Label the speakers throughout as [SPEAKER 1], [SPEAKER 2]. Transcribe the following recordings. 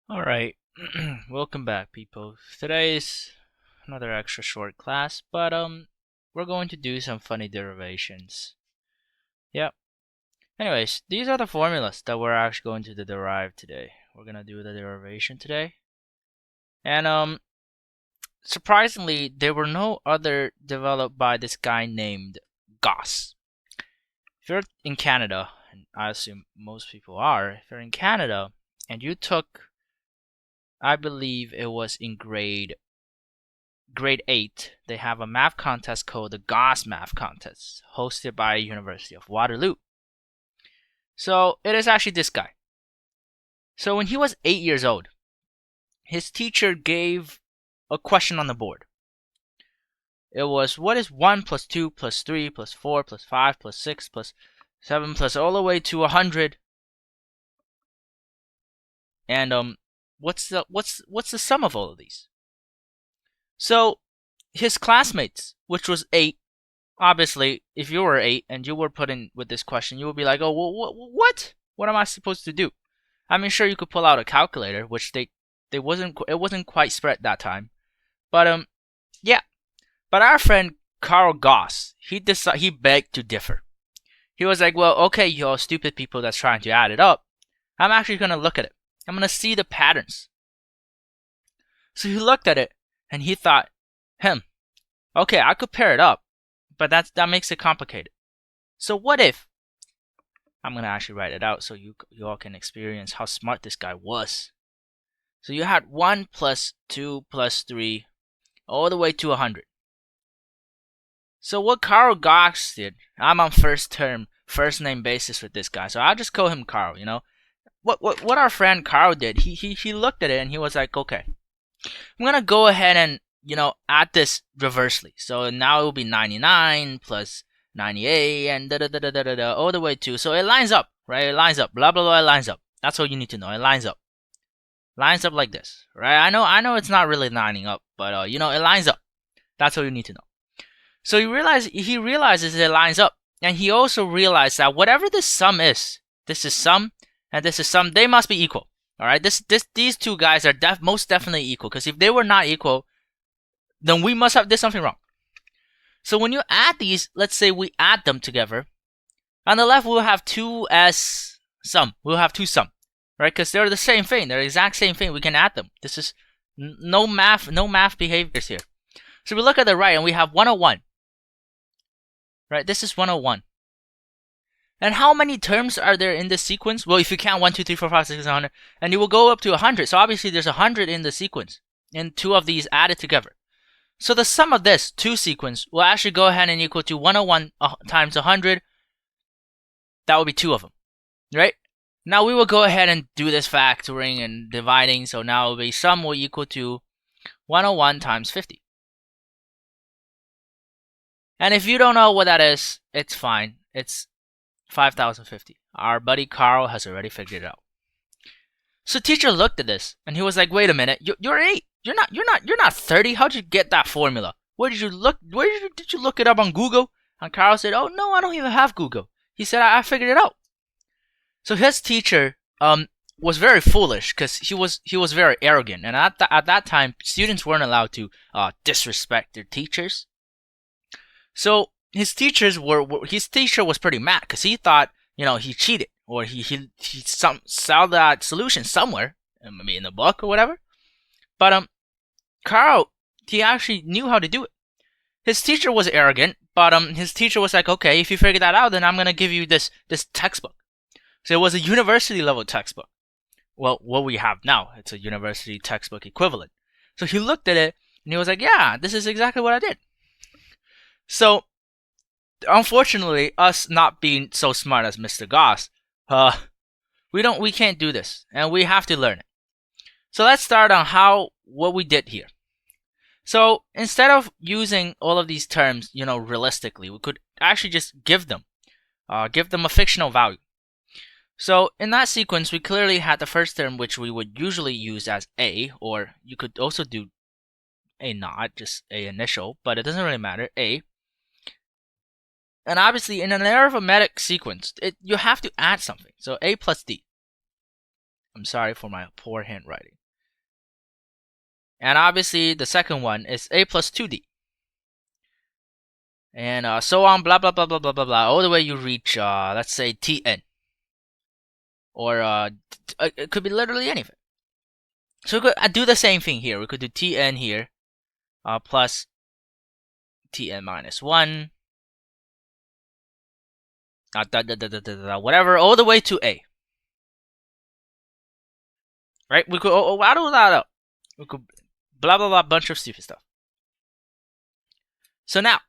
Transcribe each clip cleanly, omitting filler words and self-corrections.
[SPEAKER 1] Alright, welcome back people. Today is another extra short class, but we're going to do some funny derivations. Yep. Anyways, these are the formulas that we're actually going to derive today. We're gonna do the derivation today. And surprisingly, there were no other developed by this guy named Gauss. If you're in Canada, and I assume most people are, if you're in Canada and you took, I believe it was in grade 8, they have a math contest called the Gauss Math Contest, hosted by University of Waterloo. So it is actually this guy. So when he was 8 years old, his teacher gave a question on the board. It was, what is 1 plus 2 plus 3 plus 4 plus 5 plus 6 plus 7 plus all the way to 100? And what's the sum of all of these? So his classmates, which was 8, obviously, if you were 8 and you were put in with this question, you would be like, oh, well, what? What am I supposed to do? I mean, sure, you could pull out a calculator, which it wasn't quite spread that time. But yeah. But our friend Carl Gauss, he begged to differ. He was like, well, okay, you all stupid people that's trying to add it up. I'm actually gonna look at it. I'm gonna see the patterns. So he looked at it and he thought, okay, I could pair it up, but that makes it complicated. So what if, I'm gonna actually write it out so you all can experience how smart this guy was. So you had 1 plus 2 plus 3 all the way to 100. So what Carl Gauss did, I'm on first name basis with this guy, so I'll just call him Carl, you know. What our friend Carl did, he looked at it and he was like, okay, I'm gonna go ahead and, add this reversely. So now it will be 99 plus 98 and da all the way to, so it lines up, right? It lines up, blah blah blah, it lines up. That's all you need to know. It lines up. Lines up like this, right? I know it's not really lining up, but it lines up. That's all you need to know. So he realizes it lines up, and he also realized that whatever this sum is, this is sum and this is sum, they must be equal. All right, these two guys are most definitely equal, because if they were not equal, then we must have did something wrong. So when you add these, let's say we add them together, on the left we'll have 2s sum. We'll have 2 sum, right? Because they're the same thing. They're the exact same thing. We can add them. This is no math behaviors here. So we look at the right and we have 101. Right? This is 101. And how many terms are there in this sequence? Well, if you count 1, 2, 3, 4, 5, 6, 7, 100, and you will go up to 100. So obviously there's 100 in the sequence, and 2 of these added together. So the sum of this 2 sequence will actually go ahead and equal to 101 times 100. That will be 2 of them, right? Now we will go ahead and do this factoring and dividing. So now it will be sum will equal to 101 times 50. And if you don't know what that is, it's fine. It's 5050. Our buddy Carl has already figured it out. So teacher looked at this and he was like, "Wait a minute. You're 8. You're not 30. How'd you get that formula? Where did you look it up on Google?" And Carl said, "Oh no, I don't even have Google." He said, "I figured it out." So his teacher was very foolish, because he was very arrogant, and at that time students weren't allowed to disrespect their teachers. So his teacher was pretty mad, because he thought, he cheated, or he saw that solution somewhere, maybe in the book or whatever. But Carl, he actually knew how to do it. His teacher was arrogant, but his teacher was like, "Okay, if you figure that out, then I'm gonna give you this textbook." So it was a university level textbook. Well, what we have now, it's a university textbook equivalent. So he looked at it and he was like, "Yeah, this is exactly what I did." So, unfortunately, us not being so smart as Mr. Gauss, we can't do this, and we have to learn it. So let's start on what we did here. So instead of using all of these terms, realistically, we could actually just give them a fictional value. So in that sequence, we clearly had the first term, which we would usually use as A, or you could also do A naught, just A initial, but it doesn't really matter, A. And obviously, in an arithmetic sequence, you have to add something. So A plus D. I'm sorry for my poor handwriting. And obviously, the second one is a plus 2d. And so on, blah, blah, blah, blah, blah, blah, blah, all the way you reach, let's say, tn. Or it could be literally anything. So we could do the same thing here. We could do tn here, plus tn minus 1, whatever, all the way to a. Right? We could add all that up. We could blah, blah, blah, bunch of stupid stuff. So now,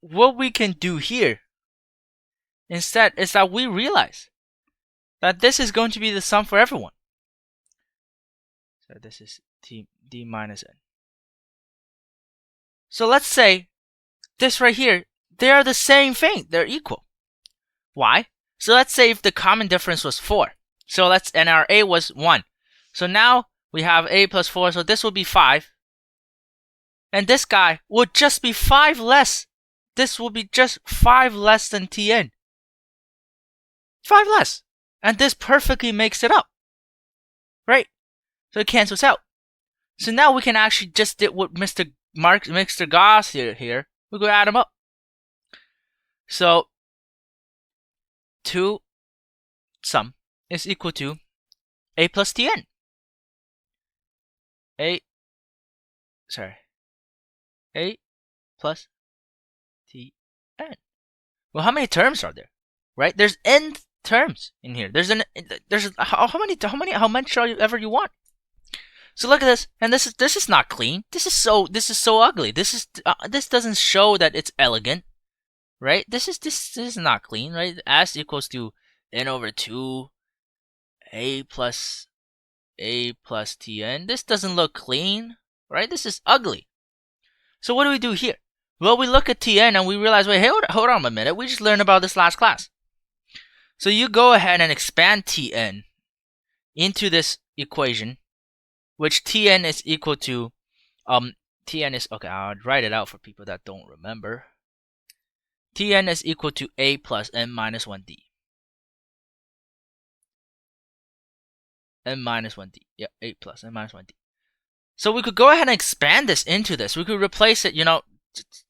[SPEAKER 1] what we can do here instead is that we realize that this is going to be the sum for everyone. So this is d minus n. So let's say this right here, they are the same thing. They're equal. Why? So let's say if the common difference was 4. So and our a was 1. So now we have a plus 4, so this will be 5. And this guy would just be 5 less. This will be just 5 less than tn. 5 less. And this perfectly makes it up. Right? So it cancels out. So now we can actually just do what Mr. Gauss here. We could add them up. So 2 sum is equal to a plus tn. A plus tn. Well, how many terms are there? Right? There's n terms in here. How much ever you want. So look at this, and this is not clean. This is so ugly. This doesn't show that it's elegant, right? This is not clean, right? S equals to n over 2 a plus tn. This doesn't look clean, right? This is ugly. So what do we do here? Well, we look at tn and we realize, wait, hey, hold on a minute. We just learned about this last class. So you go ahead and expand tn into this equation, which tn is equal to, tn is, okay, I'll write it out for people that don't remember. Tn is equal to a plus n minus 1d. n minus 1d. Yeah, 8 plus n minus 1d. So we could go ahead and expand this into this. We could replace it,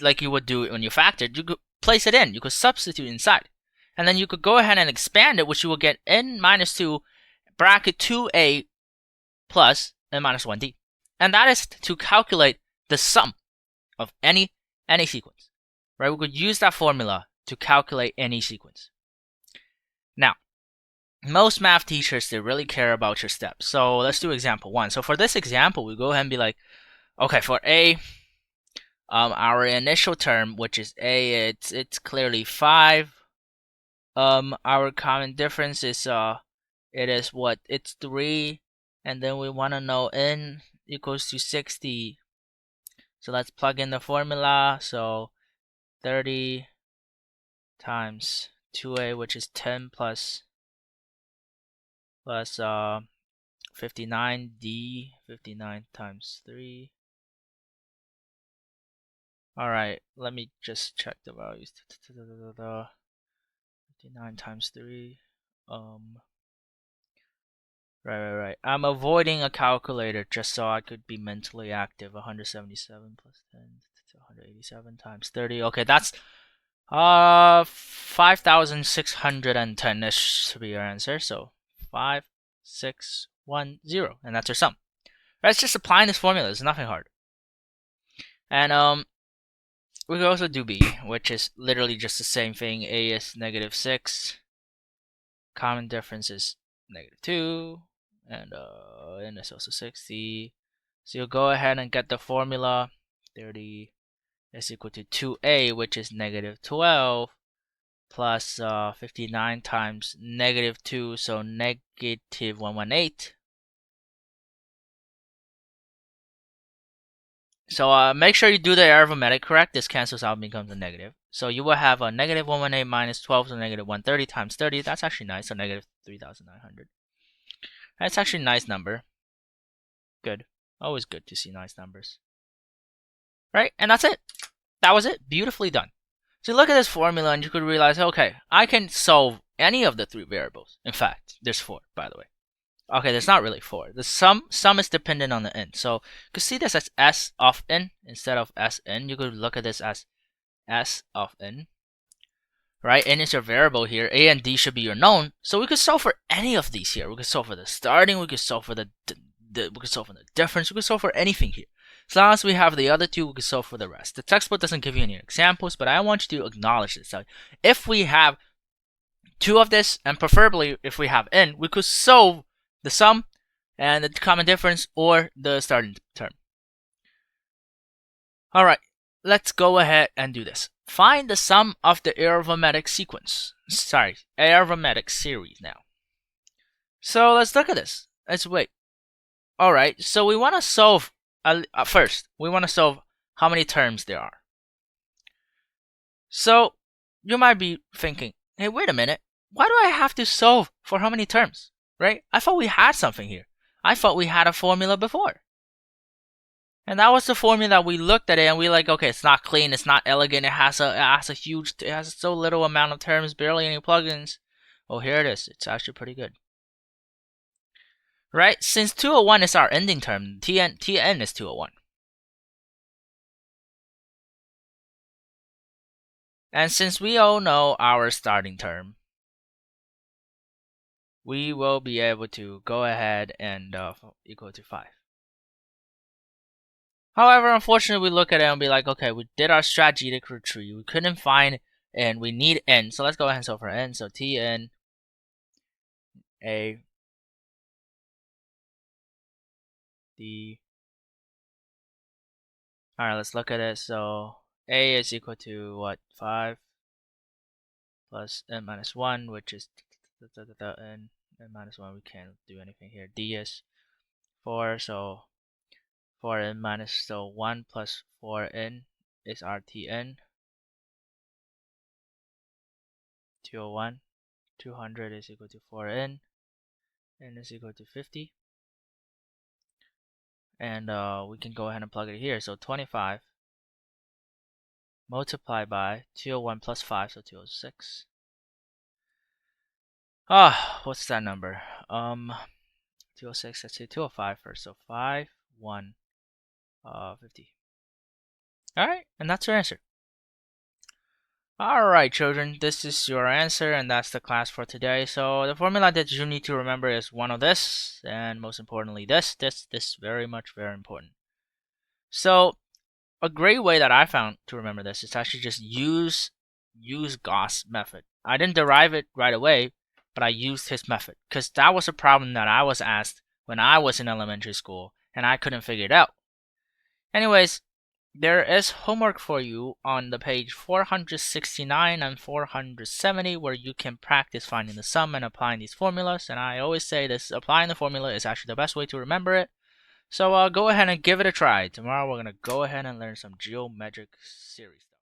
[SPEAKER 1] like you would do when you factored. You could place it in. You could substitute inside. And then you could go ahead and expand it, which you will get n minus 2 bracket 2a plus n minus 1d. And that is to calculate the sum of any sequence. Right? We could use that formula to calculate any sequence. Now, most math teachers, they really care about your steps. So let's do example 1. So for this example, we go ahead and be like, okay, for a, our initial term, which is a, it's clearly 5. Our common difference is it's 3, and then we want to know n equals to 60. So let's plug in the formula. So 30 times 2a, which is 10 plus 59d, 59 times 3. Alright, let me just check the values. 59 times 3. Right. I'm avoiding a calculator just so I could be mentally active. 177 plus 10, 187 times 30. Okay, that's 5,610 to be your answer. So 5610, and that's our sum. Right, it's just applying this formula. There's nothing hard. And we could also do B, which is literally just the same thing. A is negative 6. Common difference is negative 2. And n is also 60. So you'll go ahead and get the formula. 30 is equal to 2a, which is negative 12, plus 59 times negative 2, so negative 118. So make sure you do the arithmetic correct. This cancels out and becomes a negative. So you will have a negative 118 minus 12, so negative 130 times 30. That's actually nice, so negative 3,900. That's actually a nice number. Good. Always good to see nice numbers. Right? And that's it. That was it. Beautifully done. So look at this formula and you could realize, okay, I can solve any of the 3 variables. In fact, there's 4, by the way. Okay, there's not really 4. The sum is dependent on the n. So you could see this as s of n instead of sn. You could look at this as s of n. Right? N is your variable here. A and D should be your known. So we could solve for any of these here. We could solve for the starting. We could solve for the we could solve for the difference. We could solve for anything here. As long as we have the other two, we could solve for the rest. The textbook doesn't give you any examples, but I want you to acknowledge this. So if we have 2 of this, and preferably if we have n, we could solve the sum and the common difference or the starting term. Alright, let's go ahead and do this. Find the sum of the arithmetic sequence. Arithmetic series now. So let's look at this. Let's wait. Alright, so we want to solve, first, we want to solve how many terms there are. So you might be thinking, hey, wait a minute. Why do I have to solve for how many terms? Right? I thought we had something here. I thought we had a formula before. And that was the formula that we looked at it and we like, okay, it's not clean, it's not elegant, it has so little amount of terms, barely any plugins. Oh, here it is. It's actually pretty good. Right? Since 201 is our ending term, Tn is 201. And since we all know our starting term, we will be able to go ahead and equal to 5. However, unfortunately, we look at it and be like, okay, we did our strategic retreat. We couldn't find n. We need n. So let's go ahead and solve for n. So Tn A D. Alright, let's look at it. So A is equal to what? 5 plus n minus 1, which is n minus 1. We can't do anything here. D is 4, so 4n minus, so 1 plus 4n is our Tn. 201. 200 is equal to 4n. N is equal to 50. And we can go ahead and plug it here. So 25 multiplied by 201 plus 5, so 206. What's that number? 206, let's say 205 first. So 5, 1, 50. Alright, and that's your answer. Alright, children, this is your answer, and that's the class for today. So the formula that you need to remember is one of this, and most importantly this very important. So a great way that I found to remember this is actually just use Gauss' method. I didn't derive it right away, but I used his method, because that was a problem that I was asked when I was in elementary school, and I couldn't figure it out. Anyways, there is homework for you on the page 469 and 470 where you can practice finding the sum and applying these formulas. And I always say this, applying the formula is actually the best way to remember it. So go ahead and give it a try. Tomorrow we're going to go ahead and learn some geometric series.